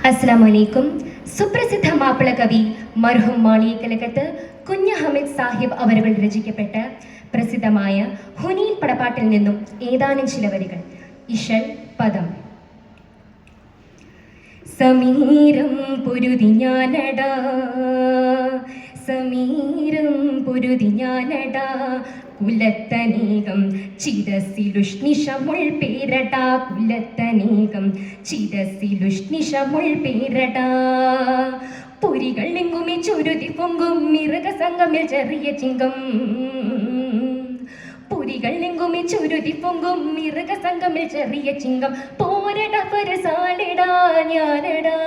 അസ്സലാമലൈക്കും. സുപ്രസിദ്ധ മാപ്പിള കവി മർഹൂം മാളിയേക്കലകത്ത് കുഞ്ഞ ഹമീദ് സാഹിബ് അവരുകൾ രചിക്കപ്പെട്ട പ്രസിദ്ധമായ ഹുനീൻ പടപ്പാട്ടിൽ നിന്നും ഏതാനും ചില വരികൾ. ഇശൽ പദം. സമീരം പൊരുതി ഞാനടാ, സമീരം പൊരുതി ഞാനടാ, കുലത്തനേകം ചിരസിലുഷ്ണിഷമുൾ പേരടാ, കുലത്തനേകം ചിരസിലുഷ്ണിഷമുൾ പേരടാ. പൊരികൾ എങ്ങുമേ ചുരുതി പൊങ്കും മിറുക സംഗമിൽ ചെറിയ ചിങ്കം, പൊരികൾ എങ്ങുമേ ചുരുതി പൊങ്കും മിറുക സംഗമിൽ ചെറിയ ചിങ്കം. പോരട പരസാലടാ ഞാനടാ,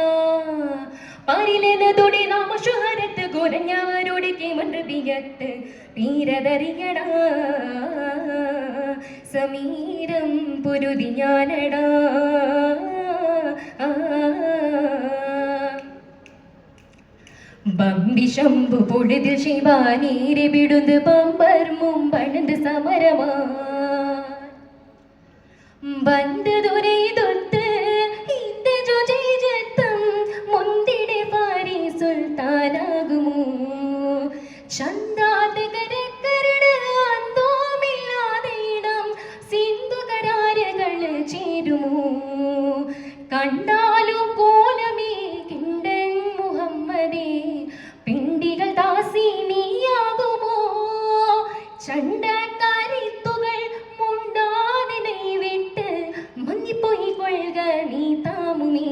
പാരിലെന്നതോടെ നാമ ശുഹരത്ത് കുറഞ്ഞവരോട് കേമന്ത്രിയത്ത് തീരതറിയടാ. സമീരം പൊരുതി ഞാനടാ, ബമ്പി ശംഭു പൊഴുതിൽ ശിവാനീരെ വിടുന്ന് പമ്പർ മുമ്പണത് സമരമാ ബന്ദ് ദുരൈതൊത്ത് ഇന്ത് ജുജൈജത്തം മുന്തിടെ പാരി സുൽത്താനാകുമോ. ചന്താത് കരക്കരട് അന്തോമില്ലാതെ ഇടം സിന്ധു കരാറുകൾ ചേരുമോ. കണ്ടാലും കോലമേ കിണ്ടൻ മുഹമ്മദേ, പിണ്ടികൾ ദാസി നീയാകുമോ. ചണ്ടക്കാരിത്തുകൾ മുണ്ടാതിനെ വിട്ട് മങ്ങിപ്പോയി കൊള്ളുക നീ താമുമേ.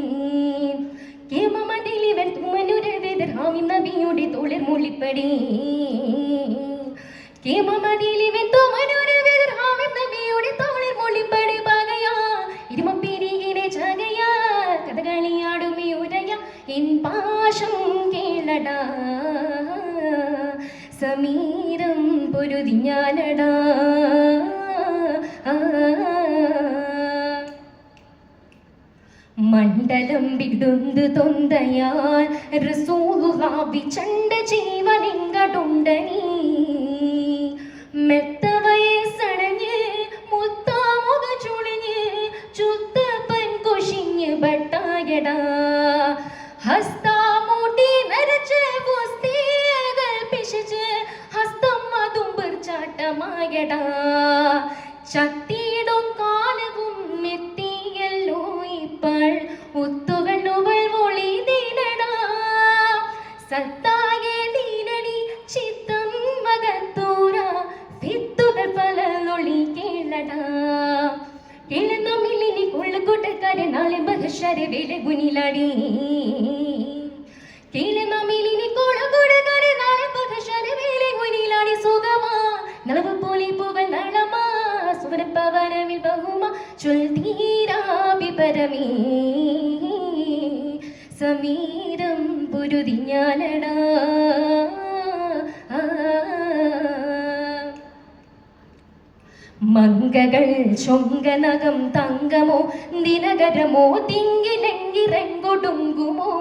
കേമമതിലിവൻ തുമനുരവിതർ ഹാമിം നബിയുടെ തോളിൽ മൂളിപ്പടി, കേമമതിലിവൻ തുമനുരവിതർ ഹാമിം നബിയുടെ തോളിൽ മൂളിപ്പടി. പകയാ ഇരുമപ്പിരികിനെ ചകയാ കഥകളിയാടുമേ ഉരയ എൻ പാശം കേളടാ. സമീരം പൊരുതി ഞാനടാ, മണ്ഡലം വിടുന്നു തൊന്തയാൽ റസൂലുള്ളാഹി ചണ്ട ജീവനെങ്കടുണ്ടനീ. മെത്ത വയസ്സണഞ്ഞ് മുത്താമുഖ ചുളിഞ്ഞ് ചുത്തപ്പൻ കൊഷിഞ്ഞ് ബട്ടായടാ. ഹസ്താമൂട്ടി നരച്ച് പുസ്തകങ്ങൾ പിശിച്ച് ഹസ്തം അതുമ്പർ ചാട്ടമായടാ. ചത്തിയിടും കാലവും എത്തിയല്ലോ ഇപ്പോൾ ഒത്തുകൾ നുവൾ ഒളി നീലടാ. സത്തായ നീലടി ചിത്തം മകത്തൂര വിത്തുകൾ പല ഒളി കേളടാ. കിളന്നമില്ലിനി കൊള്ളുകൂട്ടക്കാരൻ നാളെ ബഹശരെ വെലകുനിലാടി. കിളന്നമില്ലിനി കൊള്ളുകൂട്ടക്കാരൻ നാളെ ബഹശരെ വെലകുനിലാടി. സുഖമാ നളവ് പോലെ പുകൾ നളമാ സുവനപ്പവനവിൽ ബഹുമാ ചൊൽ തീരാ വിപരമേ. സമീരം പൊരുതി ഞാനടാ, മംഗകൾ ചൊങ്കനകം തങ്കമോ ദിനകരമോ തിങ്കിലെങ്കിറങ്ങൊടുങ്ങുമോ.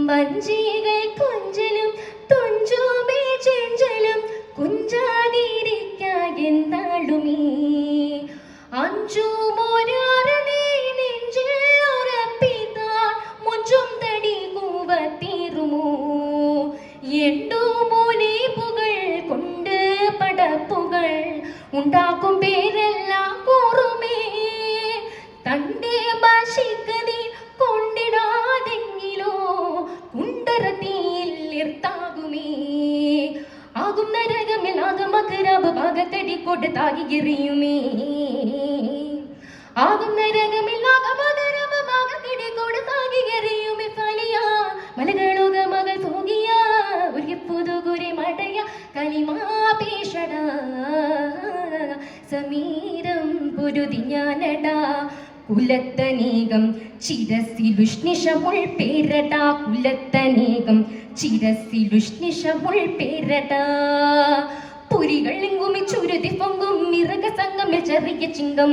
വഞ്ചികൾ കൊഞ്ചലും തുഞ്ചുമേ ചെഞ്ചലും കുഞ്ചാതിരിക്കായെന്നാളുമേ. അഞ്ചുമൊരാറണി നെഞ്ചിൽ ഉറപ്പിത്താൽ മുഞ്ചും തടി കൂവത്തീറുമോ. എണ്ടുമൂലേപ്പുകൾ കൊണ്ട് പടപ്പുകൾ ഉണ്ടാക്കും പേരെല്ലാം കൂറുമേ. തന്റെ ഭാഷിക്കതി കൊണ്ടിടാതെങ്കിലോ കുണ്ടറത്തിയിൽ ഇർത്താകുമേ. ആകും നരകമിൽ ആകമകരാബ് ഭാഗത്തടി കൊണ്ട് താകി എറിയുമേ. ആകും നരകമിൽ ആകമകരാബ് ഭാഗത്തടി കൊണ്ട് താകി എറിയുമേ. ഫലിയ മലകളുക മകൾ തൂകിയ ഒരു പുതുകുരി മടയ കലിമാ പേഷടാ. സമീരം പൊരുതി ഞാനടാ, കുലത്തനേകം ചിരസിലുഷ്ണിഷമുൾ പേരടാ, കുലത്തനേകം ചിരസിലുഷ്ണിഷമുൾ പേരടാ. പൊരികൾ എങ്ങുമേ ചുരുതി പൊങ്കും മിറുക സംഗമിൽ ചെറിയ ചിങ്കം,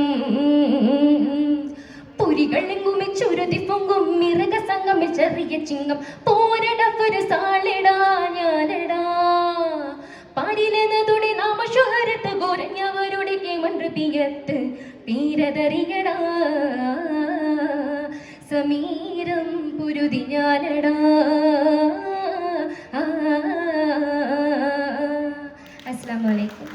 പൊരികൾ എങ്ങുമേ ചുരുതി പൊങ്കും മിറുക സംഗമിൽ ചെറിയ ചിങ്കം. പോരട പരസാലടാ ഞാനടാ, പാരിലെന്നതോടെ നാമ ശുഹരത്ത് കുറഞ്ഞവരുടെ കേമന്ത്രിയത്ത് തീരതറിയടാ. സമീര നേരം പുരുതി ഞാനടാ. അസ്സലാമു അലൈക്കും.